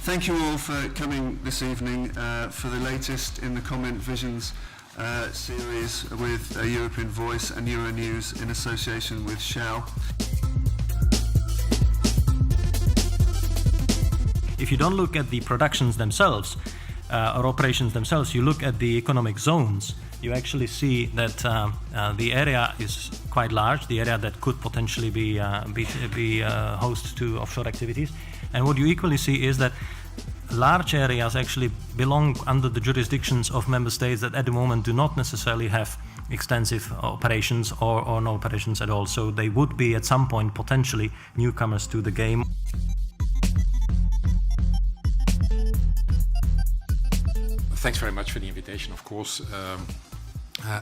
Thank you all for coming this evening for the latest in the Comment Visions series with European Voice and Euronews in association with Shell. If you don't look at the productions themselves or operations themselves, you look at the economic zones, you actually see that the area is quite large, the area that could potentially be host to offshore activities. And what you equally see is that large areas actually belong under the jurisdictions of member states that at the moment do not necessarily have extensive operations or no operations at all. So they would be at some point potentially newcomers to the game. Thanks very much for the invitation, of course.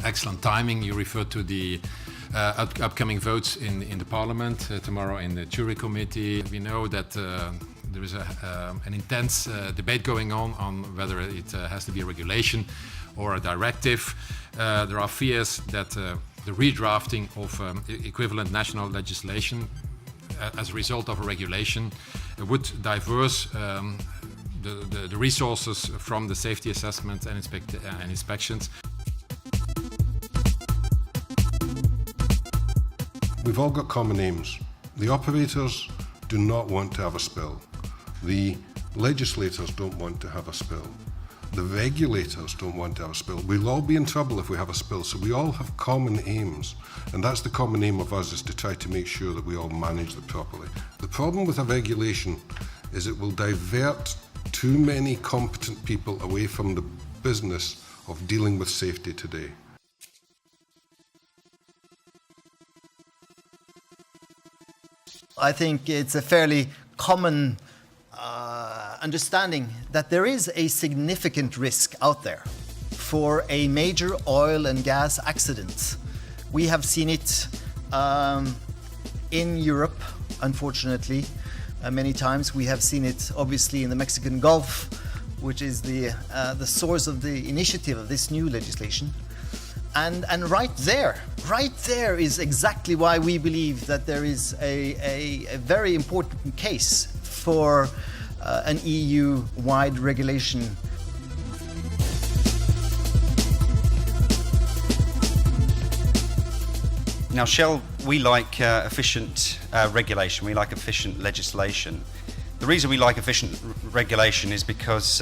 Excellent timing. You referred to the upcoming votes in the Parliament tomorrow in the Jury Committee. We know that there is an intense debate going on whether it has to be a regulation or a directive. There are fears that the redrafting of equivalent national legislation as a result of a regulation would diverse the resources from the safety assessment and inspections. We've all got common aims. The operators do not want to have a spill. The legislators don't want to have a spill. The regulators don't want to have a spill. We'll all be in trouble if we have a spill, so we all have common aims. And that's the common aim of us, is to try to make sure that we all manage it properly. The problem with a regulation is it will divert too many competent people away from the business of dealing with safety today. I think it's a fairly common understanding that there is a significant risk out there for a major oil and gas accident. We have seen it in Europe, unfortunately, many times. We have seen it obviously in the Mexican Gulf, which is the source of the initiative of this new legislation. And right there is exactly why we believe that there is a very important case for an EU-wide regulation. Now, Shell, we like efficient regulation, we like efficient legislation. The reason we like efficient regulation is because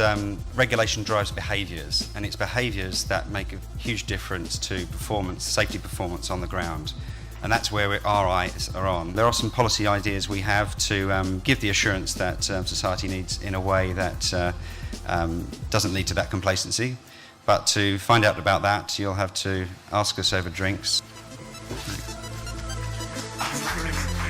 regulation drives behaviours, and it's behaviours that make a huge difference to performance, safety performance on the ground. And that's where our eyes are on. There are some policy ideas we have to give the assurance that society needs in a way that doesn't lead to that complacency. But to find out about that, you'll have to ask us over drinks. Thanks.